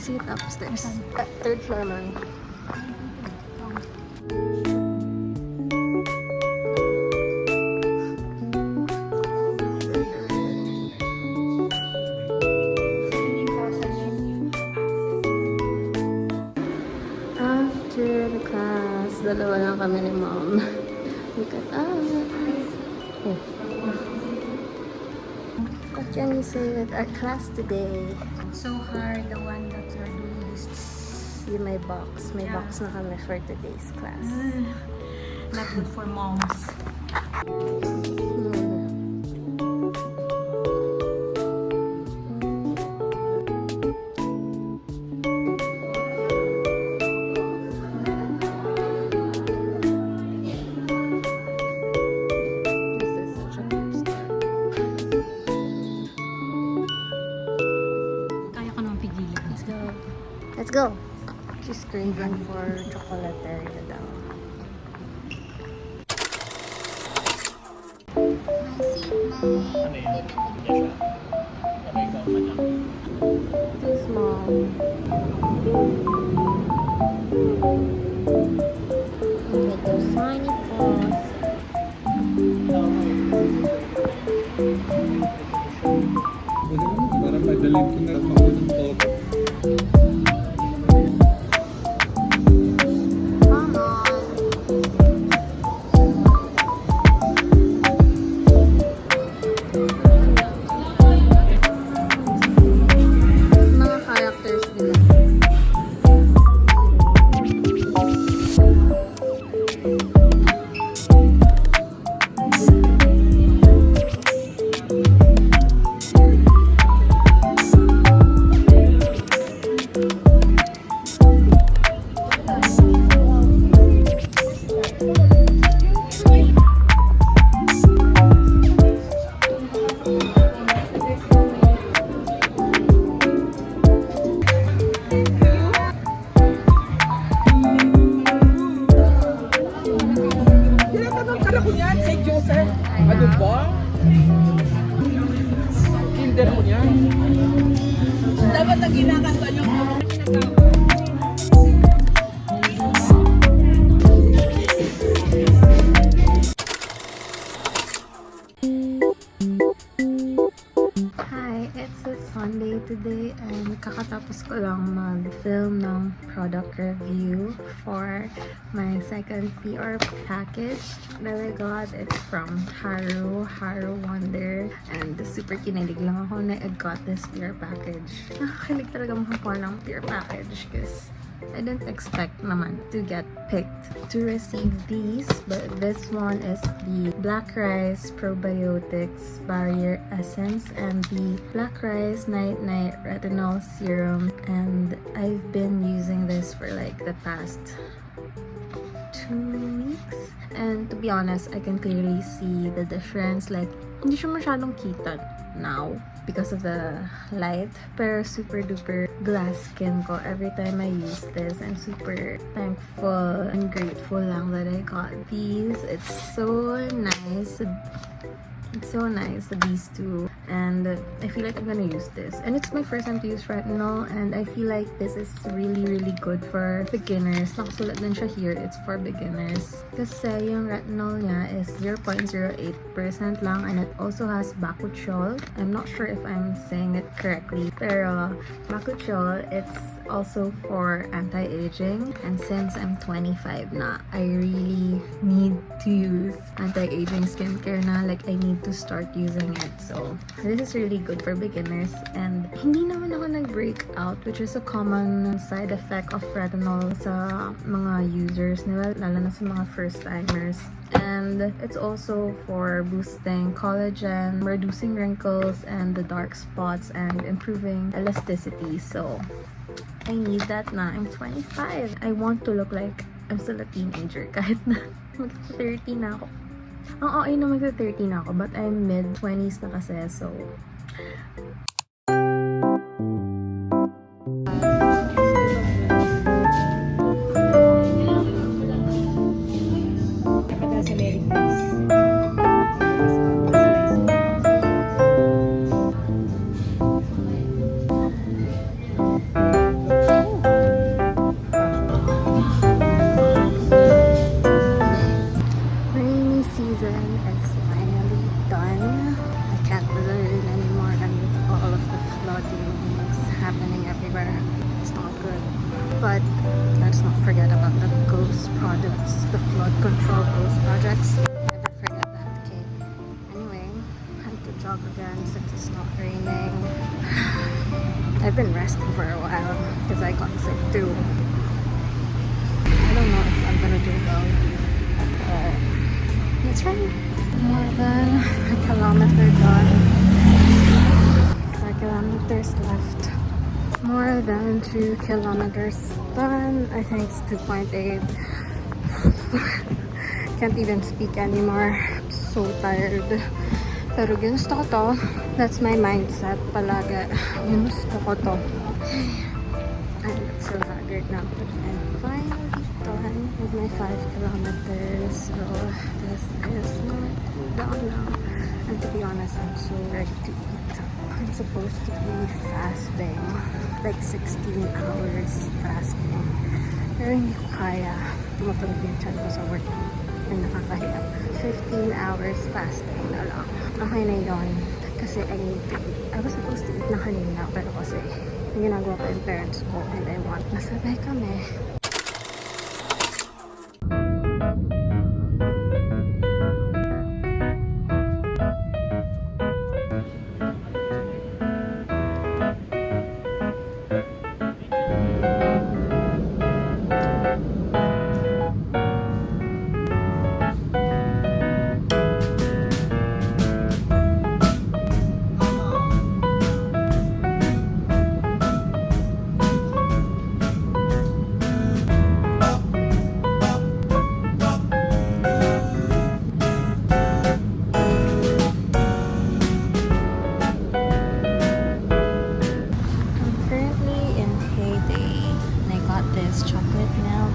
see it upstairs. Third floor man. After the class, dalawa lang kami ni Mom. Look at us. Oh. What can you say at our class today? So hard, the one that are doing this. See my box. May Yeah. box na kami for today's class. Not good for moms. This is such a good start. Kaya ko naman pigilin. Let's go. Let's go. She's craving for chocolateria daw. Too small. With those tiny paws. Para madalhin ko na makulong todo. Come on. Mga characters nila. Tinatanong ka ko niyan kay Joseph. Ano ba? Kinder mo niyan. Dapat na ginakanta niyo. Hi, it's a Sunday today and kakatapos ko lang mag-film ng product review for my second PR package that I got. It's from Haru Wonder, and super kinilig lang ako na I got this PR package. Nakakilig talaga makakuha ng PR package because I didn't expect naman to get picked to receive these, but this one is the Black Rice Probiotics Barrier Essence and the Black Rice Night Night Retinol Serum, and I've been using this for like the past 2 weeks, and to be honest, I can clearly see the difference. Like, hindi siya masyadong kita now because of the light, pero super duper glass skin ko every time I use this. I'm super thankful and grateful lang that I got these. It's so nice. It's so nice, these two, and I feel like I'm gonna use this. And it's my first time to use retinol, and I feel like this is really good for beginners. Nakasulat din siya here, it's for beginners. Kasi yung retinol niya is 0.08% lang, and it also has bakuchiol. I'm not sure if I'm saying it correctly, pero bakuchiol, it's also for anti-aging, and since I'm 25 na, I really need to use anti-aging skincare na. Like, I need to start using it. So this is really good for beginners, and hindi naman ako nag-break out, which is a common side effect of retinol sa mga users nila, lalo na sa mga first timers. And it's also for boosting collagen, reducing wrinkles and the dark spots, and improving elasticity. So I need that na. I'm 25. I want to look like I'm still a teenager kahit na mag-30 na ako. Ang okay na mag-30 na ako, but I'm mid-20s na kasi, so let's not forget about the ghost projects, the flood control ghost projects. Never forget that, okay? Anyway, I have to jog again since it's not raining. I've been resting for a while because I got sick too. I don't know if I'm gonna do well. It's right. More than a kilometer done. 4 kilometers left. More than 2 kilometers done. I think it's 2.8. Can't even speak anymore. I'm so tired. Pero ginusto ko to. That's my mindset palagi. Ginusto ko to. I'm so haggard now. But I'm finally done with my 5 kilometers. So this is not done now. And to be honest, I'm so ready to eat. I'm supposed to be fasting. Like 16 hours fasting. Pero hindi ko kaya. Tumutulog yung chan ko sa work. And nakakahiya. 15 hours fasting na lang. Okay na yun. Kasi I need to eat. I was supposed to eat na kanina. Pero kasi yung ginagawa ko yung parents ko. And I want nasabay kami. Chocolate milk,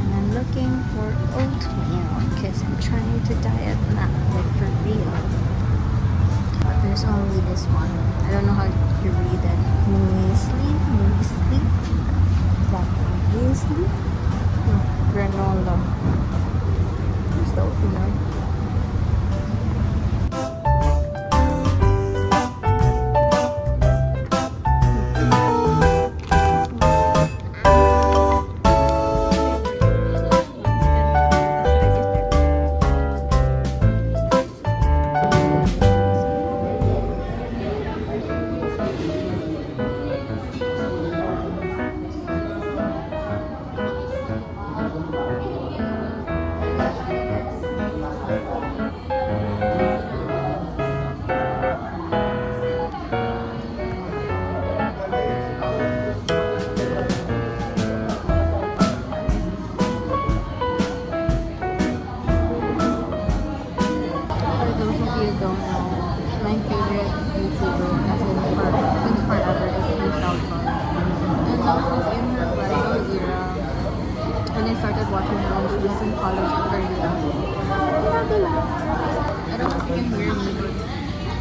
and I'm looking for oatmeal because I'm trying to diet now, like for real. But there's only this one. I don't know how to read it. Muesli, that muesli, granola. Where's the oatmeal? Started watching her when she was in college in Korea. Grabe lang. I don't know if you can hear me, but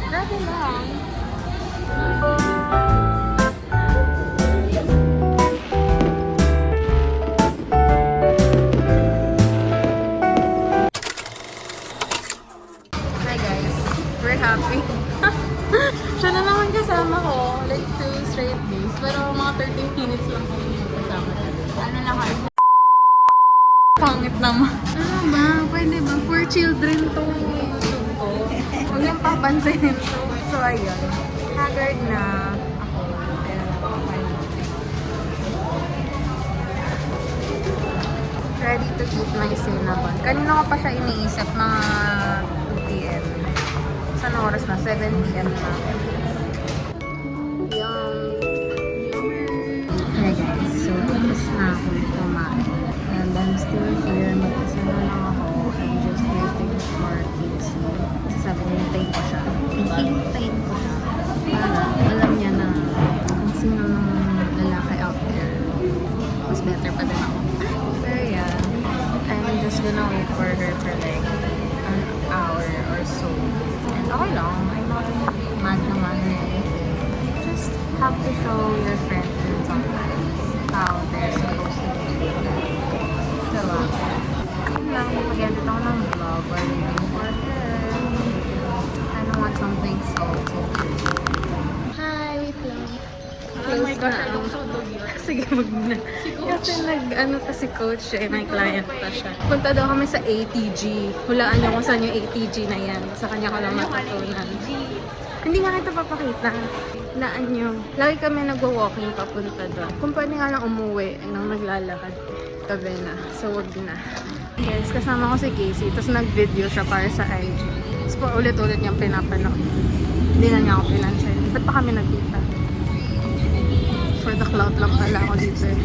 grabe lang. Hi guys, we're happy. Siya na naman kasama ko, like 2 straight days. Pero mga 30 minutes lang kami kasama natin. Ano lang kayo? Pangit naman. Ano ba? Pwede ba? For children to YouTube ko. Huwag niyang papansinin to. So, ayun. Haggard na ako. Ayun na ako. Ready to eat my cinnamon. Kanina ko pa siya iniisip, mga 2 p.m. Saan oras na? 7 p.m. na. Hey guys, so tapos na ako kumain. And I'm still here. Mag-isa na lang ako. I'm just waiting for Casey. Kasi sabi niya, hintayin ko siya. Hintayin ko siya. Para alam niya na kung sino ng lalaki out there. Mas better pa din ako. Pero yeah, I'm just gonna wait for her for like an hour or so. And okay lang. I'm not mad naman or anything. Just have to show your friends sometimes how they're supposed to be treated. So, yun lang. Mag-edit ako ng vlog while waiting for her. I don't want something salty. Hi, wait lang. Oh my gosh, I na. look so dog. Sige. sige, wag na. Kasi ano pa si coach eh, may client pa siya. Punta daw kami sa ATG. Hulaan niyo kung saan yung ATG na yan. Sa kanya ko lang matutunan. Hindi nga kita papakita. Laan nyo. Lagi kami nagwa-walking papunta doon. Kung pwede nga lang umuwi nang naglalakad. Gabi na. So, wag na. Guys, kasama ko si Casey. Tapos nag-video siya para sa IG. Tapos pa ulit-ulit niyang pinapanood. Hindi na niya ako pinansin. Ba't pa kami nagkita? For the clout lang pala ako dito eh.